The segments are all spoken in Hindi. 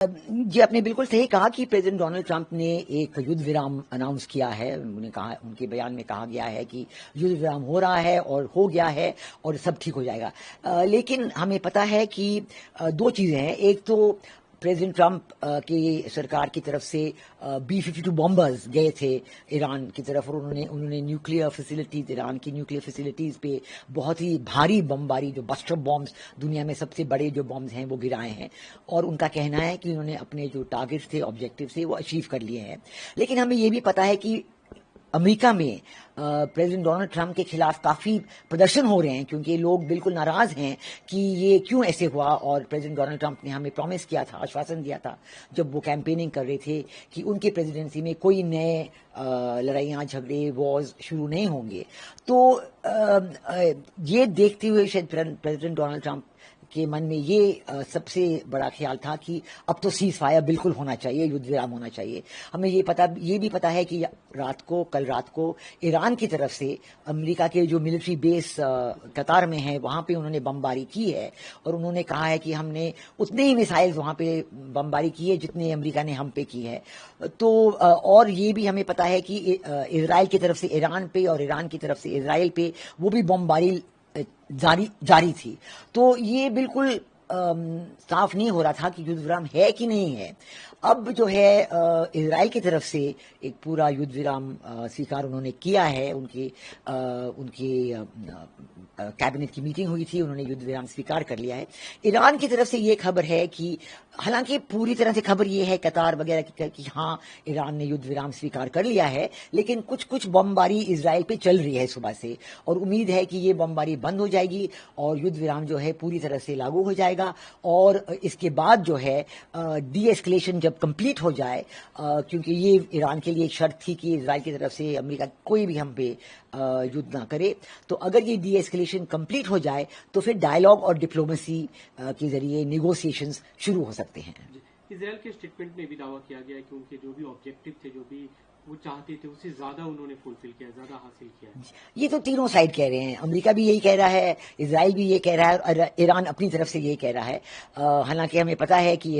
जी, आपने बिल्कुल सही कहा कि प्रेसिडेंट डोनाल्ड ट्रंप ने एक युद्ध विराम अनाउंस किया है। उन्होंने कहा, उनके बयान में कहा गया है कि युद्ध विराम हो रहा है और हो गया है और सब ठीक हो जाएगा। लेकिन हमें पता है कि दो चीजें हैं। एक तो प्रेसिडेंट ट्रंप की सरकार की तरफ से B-52 बॉम्बर्स गए थे ईरान की तरफ और उन्होंने न्यूक्लियर फैसिलिटीज, ईरान की न्यूक्लियर फैसिलिटीज पे बहुत ही भारी बमबारी, जो बस्टर बॉम्ब्स, दुनिया में सबसे बड़े जो बॉम्ब्स हैं वो गिराए हैं। और उनका कहना है कि उन्होंने अपने जो टारगेट्स थे, ऑब्जेक्टिव थे, वो अचीव कर लिए हैं। लेकिन हमें ये भी पता है कि अमेरिका में प्रेसिडेंट डोनाल्ड ट्रंप के खिलाफ काफी प्रदर्शन हो रहे हैं, क्योंकि लोग बिल्कुल नाराज हैं कि ये क्यों ऐसे हुआ। और प्रेसिडेंट डोनाल्ड ट्रंप ने हमें प्रॉमिस किया था, आश्वासन दिया था जब वो कैंपेनिंग कर रहे थे कि उनके प्रेसिडेंसी में कोई नए लड़ाइयाँ, झगड़े, वॉर्स शुरू नहीं होंगे। तो ये देखते हुए शायद प्रेसिडेंट डोनाल्ड ट्रंप के मन में ये सबसे बड़ा ख्याल था कि अब तो सीज फायर बिल्कुल होना चाहिए, युद्ध विराम होना चाहिए। हमें ये भी पता है कि कल रात को ईरान की तरफ से अमेरिका के जो मिलिट्री बेस कतार में है, वहां पे उन्होंने बमबारी की है और उन्होंने कहा है कि हमने उतने ही मिसाइल्स वहां पे बमबारी की है जितने अमेरिका ने हम पे की है। तो और ये भी हमें पता है कि इजराइल की तरफ से ईरान पे और ईरान की तरफ से इजराइल पे वो भी बमबारी जारी थी। तो ये बिल्कुल साफ नहीं हो रहा था कि युद्ध विराम है कि नहीं है। अब जो है इजराइल की तरफ से एक पूरा युद्ध विराम स्वीकार उन्होंने किया है। उनकी कैबिनेट की मीटिंग हुई थी, उन्होंने युद्ध विराम स्वीकार कर लिया है। ईरान की तरफ से ये खबर है कि हालांकि पूरी तरह से खबर ये है कतार वगैरह कि हाँ, ईरान ने युद्ध विराम स्वीकार कर लिया है, लेकिन कुछ कुछ बमबारी इजराइल पे चल रही है सुबह से और उम्मीद है कि ये बमबारी बंद हो जाएगी और युद्ध विराम जो है पूरी तरह से लागू हो जाएगा। और इसके बाद जो है डी एस्केलेशन जब कंप्लीट हो जाए, क्योंकि ये ईरान के लिए एक शर्त थी कि इजराइल की तरफ से अमेरिका कोई भी हम पे युद्ध ना करे, तो अगर ये डी एस्केलेशन कंप्लीट हो जाए तो फिर डायलॉग और डिप्लोमेसी के जरिए निगोसिएशंस शुरू हो सकते हैं। इजराइल के स्टेटमेंट में भी दावा किया गया है कि उनके जो भी ऑब्जेक्टिव थे, जो भी वो चाहते थे, उससे ज्यादा उन्होंने फुलफिल किया, ज्यादा हासिल किया। ये तो तीनों साइड कह रहे हैं, अमेरिका भी यही कह रहा है, इजराइल भी ये कह रहा है और ईरान अपनी तरफ से ये कह रहा है। हालांकि हमें पता है कि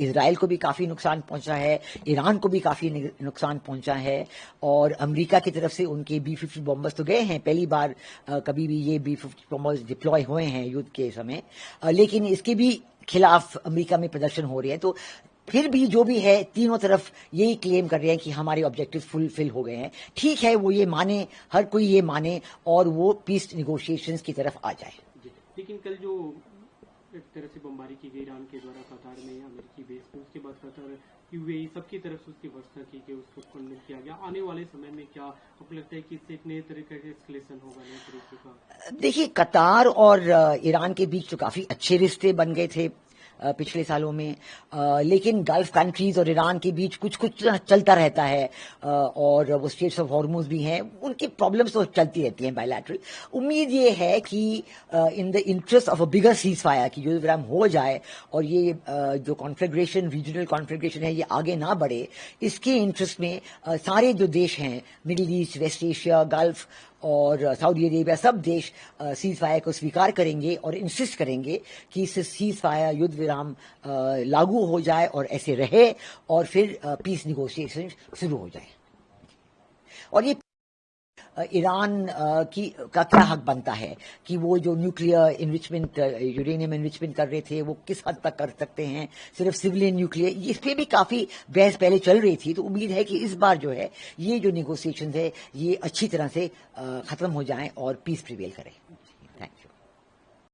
इजराइल को भी काफी नुकसान पहुंचा है, ईरान को भी काफी नुकसान पहुंचा है और अमेरिका की तरफ से उनके B-50 बॉम्बर्स तो गए हैं, पहली बार कभी भी ये B-50 बॉम्बर्स डिप्लॉय हुए हैं युद्ध के समय। लेकिन इसके भी खिलाफ अमेरिका में प्रदर्शन हो रहे हैं। तो फिर भी जो भी है, तीनों तरफ यही क्लेम कर रहे हैं कि हमारे ऑब्जेक्टिव फुलफिल हो गए हैं। ठीक है, वो ये माने, हर कोई ये माने और वो पीस निगोशिएशंस की तरफ आ जाए। लेकिन कल जो एक तरह से बमबारी की गई ईरान के द्वारा कतार में, अमेरिकी बेस में, उसके बाद कतार, UAE सबकी तरफ से उसकी भर्त्सना की गई, उसको कंडेम किया गया। आने वाले समय में क्या आपको लगता है कि इससे एक नए तरीके का एस्केलेशन होगा, नए तरीके का? देखिए, कतार और ईरान के बीच तो काफी अच्छे रिश्ते बन गए थे पिछले सालों में, लेकिन गल्फ कंट्रीज और ईरान के बीच कुछ कुछ चलता रहता है और वो स्टेट्स ऑफ हॉर्मुज भी हैं, उनकी प्रॉब्लम्स तो चलती रहती हैं बायलैटरल। उम्मीद ये है कि in the interest of a bigger cease fire कि युद्ध विराम हो जाए और ये जो कॉन्फिगरेशन, रीजनल कॉन्फिगरेशन है, ये आगे ना बढ़े। इसके इंटरेस्ट में सारे जो देश हैं, Middle East, West Asia, Gulf और सऊदी अरेबिया, सब देश सीज फायर को स्वीकार करेंगे और इंसिस्ट करेंगे कि इस सीज फायर, युद्ध विराम लागू हो जाए और ऐसे रहे और फिर पीस निगोशिएशन शुरू हो जाए। और ये ईरान का क्या हक बनता है कि वो जो न्यूक्लियर इनरिचमेंट, यूरेनियम इनरिचमेंट कर रहे थे, वो किस हद तक कर सकते हैं, सिर्फ सिविलियन न्यूक्लियर, इस पे भी काफी बहस पहले चल रही थी। तो उम्मीद है कि इस बार जो है ये जो निगोसिएशंस है ये अच्छी तरह से खत्म हो जाएं और पीस प्रिवेल करे।